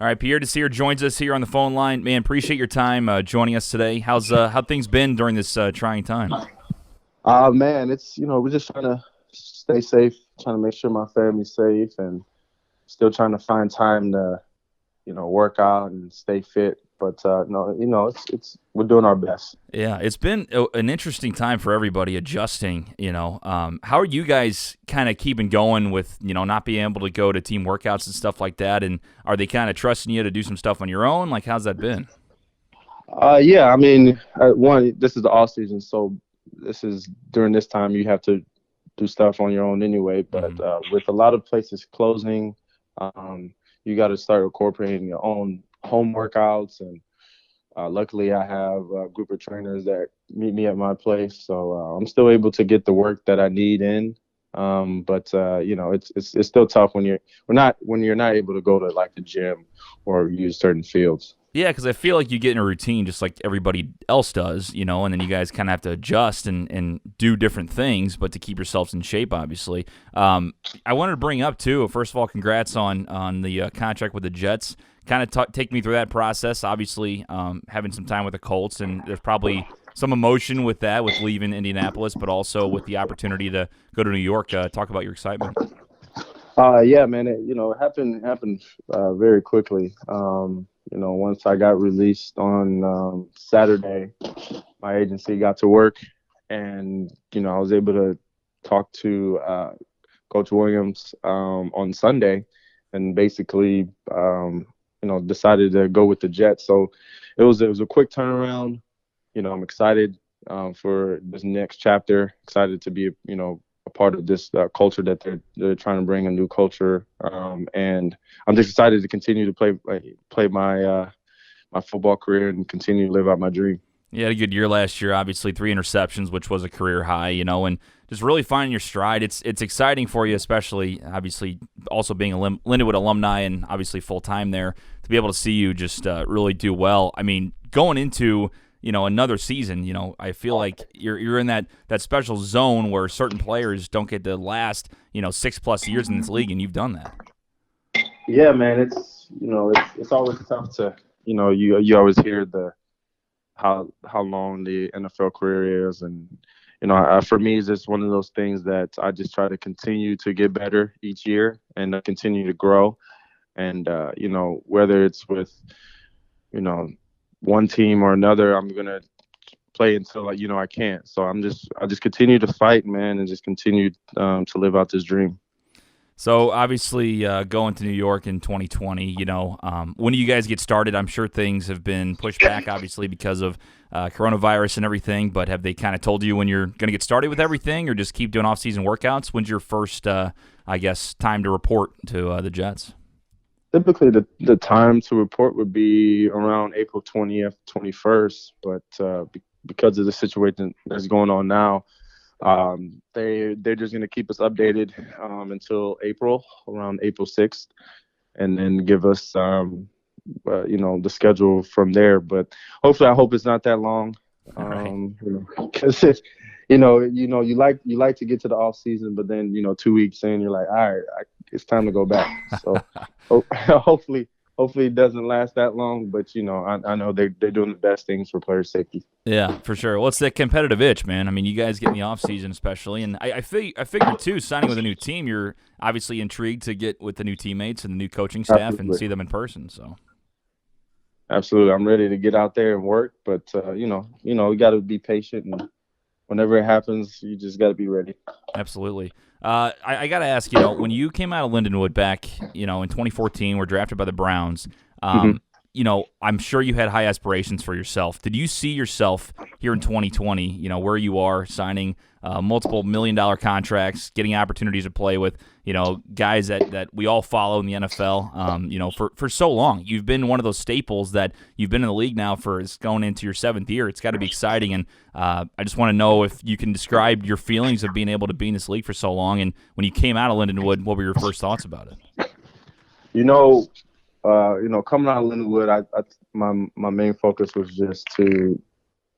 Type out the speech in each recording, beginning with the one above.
All right, Pierre Desir joins us here on the phone line. Man, appreciate your time joining us today. How things been during this trying time? Man, it's we're just trying to stay safe, trying to make sure my family's safe, and still trying to find time to work out and stay fit. But no, it's we're doing our best. Yeah, it's been an interesting time for everybody adjusting. How are you guys kind of keeping going with not being able to go to team workouts and stuff like that? And are they kind of trusting you to do some stuff on your own? Like, how's that been? Yeah, I mean, one, this is the off season, so this is during this time you have to do stuff on your own anyway. But with a lot of places closing, you got to start incorporating your own home workouts. And luckily, I have a group of trainers that meet me at my place, so I'm still able to get the work that I need in. But it's still tough when you're not able to go to like the gym or use certain fields. Yeah, because I feel like you get in a routine just like everybody else does, and then you guys kind of have to adjust and do different things, but to keep yourselves in shape, obviously. I wanted to bring up, too, first of all, congrats on the contract with the Jets. Kind of take me through that process, obviously, having some time with the Colts, and there's probably some emotion with that, with leaving Indianapolis, but also with the opportunity to go to New York. Talk about your excitement. Yeah, man, it happened very quickly. Once I got released on Saturday, my agency got to work, and I was able to talk to Coach Williams on Sunday, and basically, decided to go with the Jets. So it was a quick turnaround. I'm excited for this next chapter. Excited to be a part of this culture that they're trying to bring, a new culture, and I'm just excited to continue to play my my football career and continue to live out my dream. You had a good year last year, obviously 3 interceptions, which was a career high, and just really finding your stride. It's exciting for you, especially obviously also being a Lindenwood alumni and obviously full time there, to be able to see you just really do well. I mean, going into another season, I feel like you're in that special zone where certain players don't get to last 6+ years in this league, and you've done that. Yeah, man, it's always tough to you always hear how long the NFL career is, and for me it's just one of those things that I just try to continue to get better each year and continue to grow, and whether it's with one team or another, I'm gonna play until I can't. So I just continue to fight, man, and just continue to live out this dream. So obviously going to New York in 2020, when do you guys get started? I'm sure things have been pushed back, obviously, because of coronavirus and everything, but have they kind of told you when you're going to get started with everything, or just keep doing off-season workouts? When's your first, time to report to the Jets? Typically, the time to report would be around April 20th, 21st, but because of the situation that's going on now, they're just gonna keep us updated until April, around April 6th, and then give us the schedule from there. But hopefully, I hope it's not that long, because you like to get to the off season, but then 2 weeks in, you're like, all right, it's time to go back. So hopefully it doesn't last that long, but I know they're doing the best things for player safety. Yeah, for sure. Well, it's that competitive itch, man. I mean, you guys get in the offseason especially, and I figured, too, signing with a new team, you're obviously intrigued to get with the new teammates and the new coaching staff Absolutely. and see them in person. So, Absolutely, I'm ready to get out there and work, but you got to be patient, and whenever it happens, you just got to be ready. absolutely. I got to ask, when you came out of Lindenwood back, in 2014, were drafted by the Browns, Mm-hmm. I'm sure you had high aspirations for yourself. Did you see yourself here in 2020, where you are, signing multiple million-dollar contracts, getting opportunities to play with, guys that we all follow in the NFL, for so long? You've been one of those staples that you've been in the league now for, it's going into your 7th year. It's got to be exciting, and I just want to know if you can describe your feelings of being able to be in this league for so long, and when you came out of Lindenwood, what were your first thoughts about it? Coming out of Lindenwood, my main focus was just to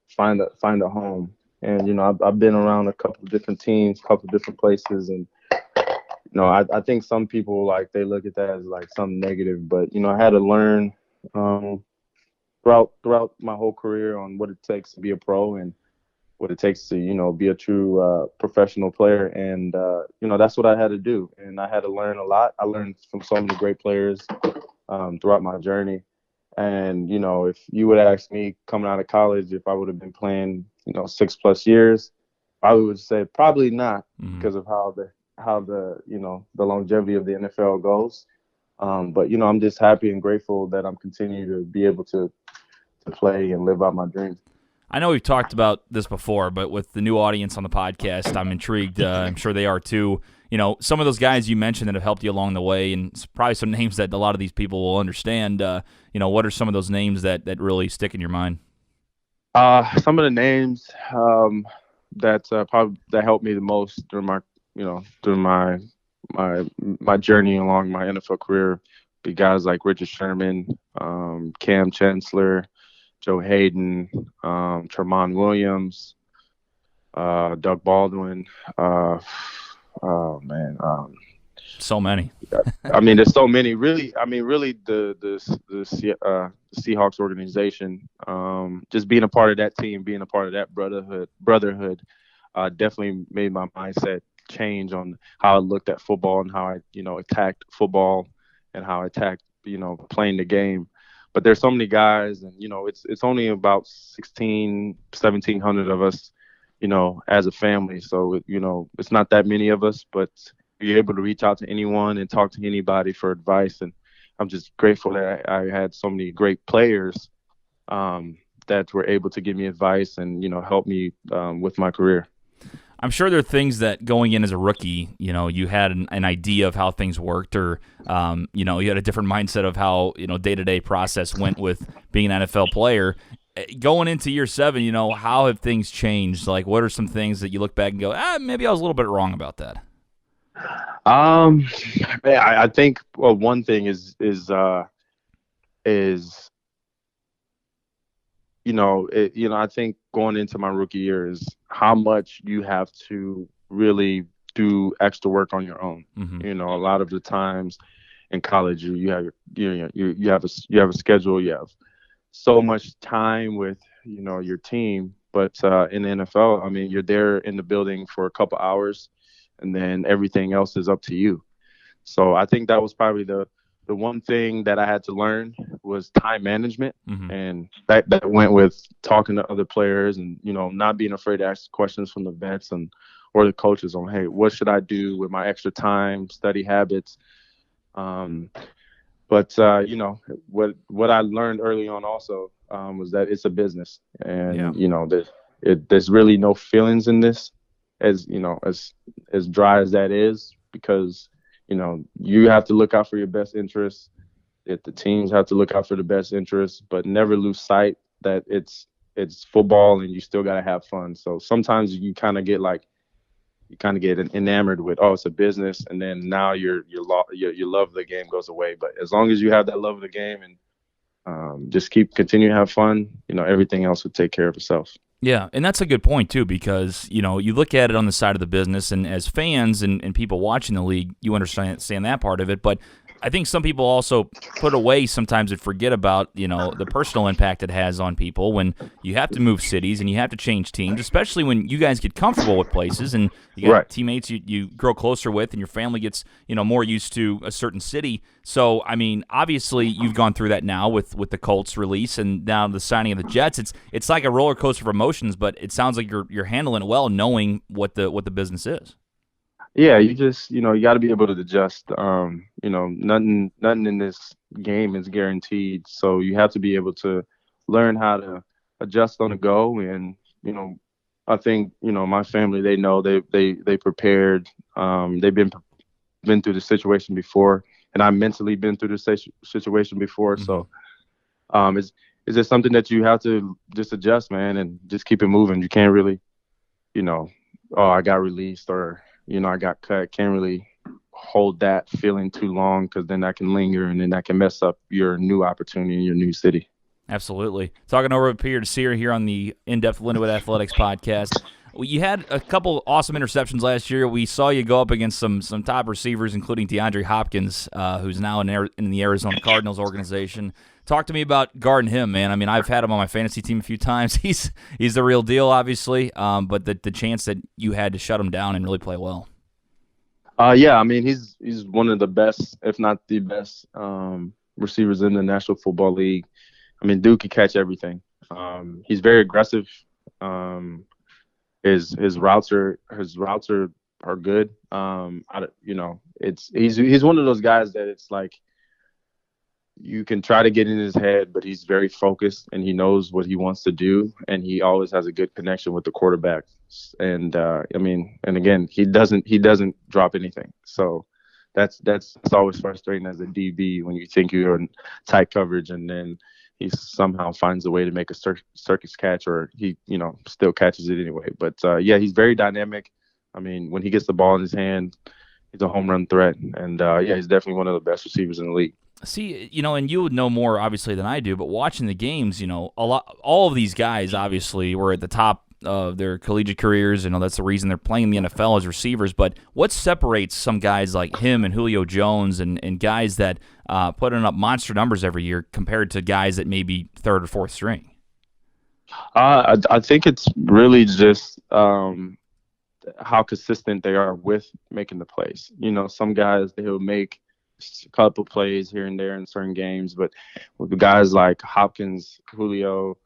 find a home, and I've been around a couple of different teams, a couple of different places, and I think some people like they look at that as like something negative, but I had to learn um, throughout my whole career on what it takes to be a pro and what it takes to be a true professional player, and that's what I had to do, and I had to learn a lot. I learned from so many great players throughout my journey, and if you would ask me coming out of college if I would have been playing 6+ years, I would say probably not Mm-hmm. because of how the the longevity of the NFL goes. But I'm just happy and grateful that I'm continuing to be able to play and live out my dream. I know we've talked about this before, but with the new audience on the podcast, I'm intrigued. I'm sure they are too. Some of those guys you mentioned that have helped you along the way, and it's probably some names that a lot of these people will understand. What are some of those names that really stick in your mind? Some of the names that probably that helped me the most during my journey along my NFL career be guys like Richard Sherman, Cam Chancellor, Joe Hayden, Tremont Williams, Doug Baldwin. Oh man, So many. I mean, there's so many. Really, I mean, really, the Seahawks organization, just being a part of that team, being a part of that brotherhood, definitely made my mindset change on how I looked at football and how I, attacked football and how I attacked, playing the game. But there's so many guys, and it's only about 1,700 of us, as a family. So it's not that many of us, but you're able to reach out to anyone and talk to anybody for advice. And I'm just grateful that I had so many great players that were able to give me advice and help me with my career. I'm sure there are things that going in as a rookie, you had an idea of how things worked, or you had a different mindset of how day-to-day process went with being an NFL player. Going into year 7, how have things changed? Like, what are some things that you look back and go, maybe I was a little bit wrong about that? Man, I think one thing is I think going into my rookie year is how much you have to really do extra work on your own. Mm-hmm. A lot of the times in college, you have you have a schedule, you have so much time with your team, but in the NFL, I mean, you're there in the building for a couple hours, and then everything else is up to you. So I think that was probably the one thing that I had to learn was time management, Mm-hmm. and that went with talking to other players and not being afraid to ask questions from the vets and or the coaches on, hey, what should I do with my extra time, study habits. But what I learned early on also was that it's a business, and there's really no feelings in this, as as dry as that is, because you have to look out for your best interests. If the teams have to look out for the best interests, but never lose sight that it's football and you still gotta have fun. So sometimes you kind of get enamored with, oh, it's a business, and then now your love of the game goes away. But as long as you have that love of the game and just continue to have fun, everything else will take care of itself. Yeah, and that's a good point, too, because, you look at it on the side of the business, and as fans and people watching the league, you understand that part of it, but I think some people also put away sometimes and forget about, the personal impact it has on people when you have to move cities and you have to change teams, especially when you guys get comfortable with places and you got Right. teammates you grow closer with and your family gets, more used to a certain city. So, I mean, obviously you've gone through that now with the Colts release and now the signing of the Jets. It's like a roller coaster of emotions, but it sounds like you're handling it well, knowing what the business is. Yeah, you just you got to be able to adjust. Nothing in this game is guaranteed, so you have to be able to learn how to adjust on the go. And I think my family, they know they prepared. They've been through the situation before, and I've mentally been through the situation before. Mm-hmm. So it's just something that you have to just adjust, man, and just keep it moving. You can't really oh, I got released, or I got cut. Can't really hold that feeling too long, because then that can linger and then that can mess up your new opportunity in your new city. Absolutely. Talking over with Pierre Desir here on the In-Depth Lindenwood Athletics podcast. You had a couple awesome interceptions last year. We saw you go up against some top receivers, including DeAndre Hopkins, who's now in the Arizona Cardinals organization. Talk to me about guarding him, man. I mean, I've had him on my fantasy team a few times. He's the real deal, obviously, but the chance that you had to shut him down and really play well. Yeah, I mean, he's one of the best, if not the best, receivers in the National Football League. I mean, dude can catch everything. He's very aggressive. His routes are good. He's one of those guys that it's like you can try to get in his head, but he's very focused and he knows what he wants to do, and he always has a good connection with the quarterback. And and again, he doesn't drop anything. So that's always frustrating as a DB when you think you're in tight coverage and then he somehow finds a way to make a circus catch, or he still catches it anyway. But he's very dynamic. I mean, when he gets the ball in his hand, he's a home run threat, and he's definitely one of the best receivers in the league. See, and you would know more obviously than I do, but watching the games, all of these guys obviously were at the top of their collegiate careers. That's the reason they're playing in the NFL as receivers. But what separates some guys like him and Julio Jones and guys that putting up monster numbers every year compared to guys that may be third or fourth string? I think it's really just how consistent they are with making the plays. Some guys, they'll make a couple plays here and there in certain games, but with the guys like Hopkins, Julio,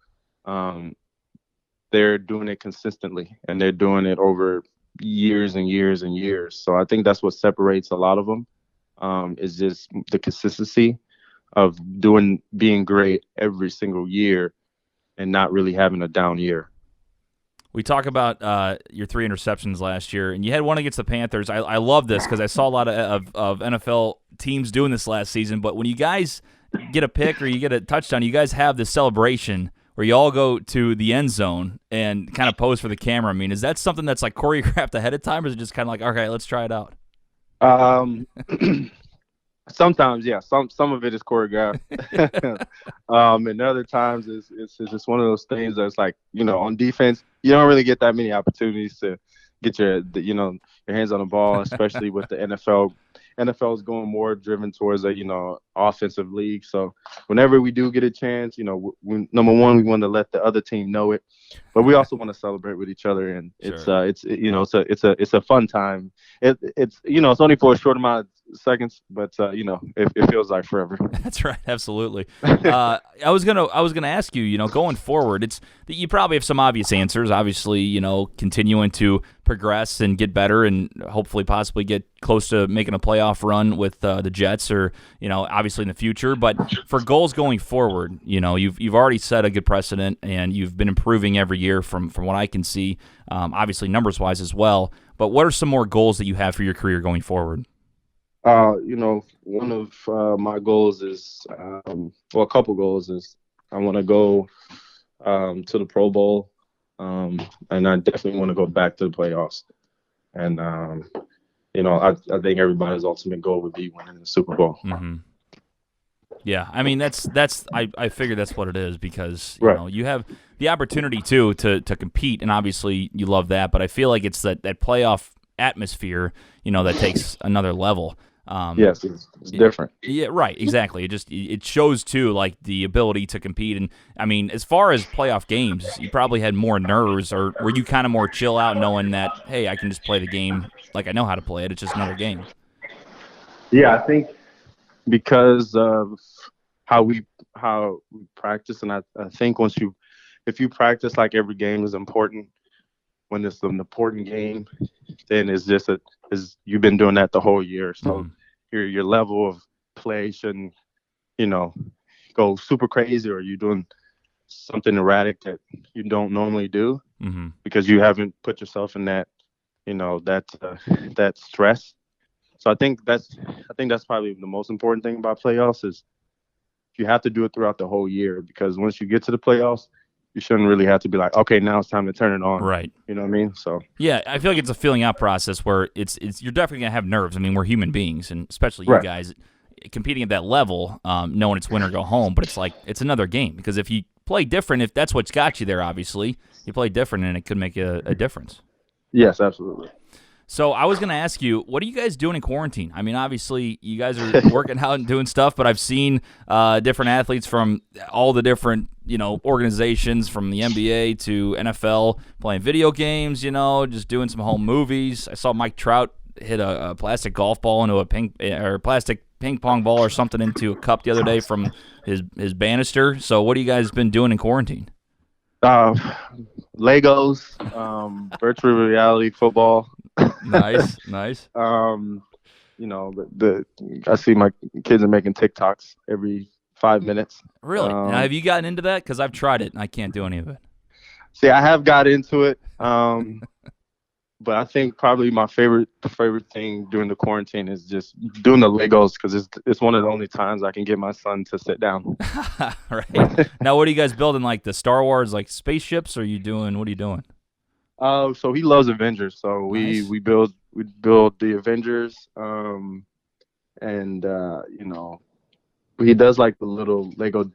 they're doing it consistently, and they're doing it over years and years and years. So I think that's what separates a lot of them, is just the consistency of being great every single year and not really having a down year. We talk about your 3 interceptions last year, and you had one against the Panthers. I love this because I saw a lot of NFL teams doing this last season, but when you guys get a pick or you get a touchdown, you guys have this celebration where you all go to the end zone and kind of pose for the camera. I mean, is that something that's like choreographed ahead of time, or is it just kind of like, okay, let's try it out? Sometimes, yeah. Some of it is choreographed, and other times it's just one of those things that's like, on defense, you don't really get that many opportunities to get your hands on the ball, especially with the NFL. NFL is going more driven towards a offensive league. So whenever we do get a chance, number one, we want to let the other team know it, but we also want to celebrate with each other, and sure. it's a fun time. It's only for a short amount of seconds, but it feels like forever. That's right, absolutely. I was gonna ask you, going forward, it's that you probably have some obvious answers. Obviously, continuing to progress and get better, and hopefully possibly get close to making a playoff run with the Jets, or obviously in the future. But for goals going forward, you've already set a good precedent, and you've been improving every year from what I can see. Obviously numbers wise as well. But what are some more goals that you have for your career going forward? One of my goals is, a couple goals is I want to go to the Pro Bowl, and I definitely want to go back to the playoffs. And, I think everybody's ultimate goal would be winning the Super Bowl. Mm-hmm. Yeah, I mean I figure that's what it is, because you have the opportunity to compete, and obviously you love that. But I feel like it's that playoff atmosphere, that takes another level. Yes, it's different. Yeah, right, exactly. It shows too, like the ability to compete. And I mean, as far as playoff games, you probably had more nerves, or were you kind of more chill out, knowing that, hey, I can just play the game like I know how to play it. It's just another game. Yeah, I think because of how we practice, and I think if you practice like every game is important, when it's an important game, then it's just you've been doing that the whole year. So your level of play shouldn't, go super crazy, or you're doing something erratic that you don't normally do, because you haven't put yourself in that, that stress. So I think that's probably the most important thing about playoffs is you have to do it throughout the whole year, because once you get to the playoffs, you shouldn't really have to be like, okay, now it's time to turn it on. Right. You know what I mean? So yeah, I feel like it's a filling out process where it's you're definitely gonna have nerves. I mean, we're human beings, and especially you guys competing at that level, knowing it's win or go home. But it's like it's another game, because if you play different if that's what's got you there. Obviously, you play different, and it could make a difference. Yes, absolutely. So I was going to ask you, what are you guys doing in quarantine? I mean, obviously, you guys are working out and doing stuff, but I've seen different athletes from all the different, organizations, from the NBA to NFL, playing video games, just doing some home movies. I saw Mike Trout hit a plastic golf ball into a plastic ping pong ball or something into a cup the other day from his banister. So what have you guys been doing in quarantine? Legos, virtual reality football. Nice. But I see my kids are making TikToks every 5 minutes. Really? Now, have you gotten into that? Because I've tried it and I can't do any of it. See, I have got into it, but I think probably my favorite thing during the quarantine is just doing the Legos, because it's one of the only times I can get my son to sit down. Right. Now, what are you guys building? Like the Star Wars, like spaceships? Or what are you doing? So he loves Avengers. So Nice. we build the Avengers, he does like the little Lego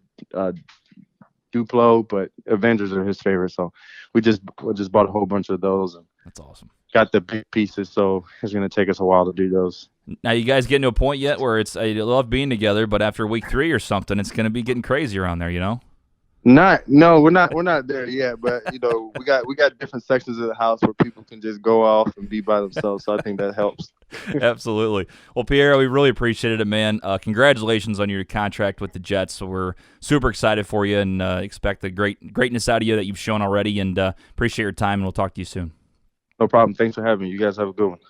Duplo, but Avengers are his favorite. So we just bought a whole bunch of those, and That's awesome. got the big pieces. So it's gonna take us a while to do those. Now, you guys getting to a point yet where it's you love being together, but after week 3 or something, it's going to be getting crazy around there, No, we're not there yet, but we got different sections of the house where people can just go off and be by themselves. So I think that helps. Absolutely. Well, Pierre, we really appreciated it, man. Congratulations on your contract with the Jets. So we're super excited for you and expect the greatness out of you that you've shown already. And appreciate your time, and we'll talk to you soon. No problem. Thanks for having me. You guys have a good one.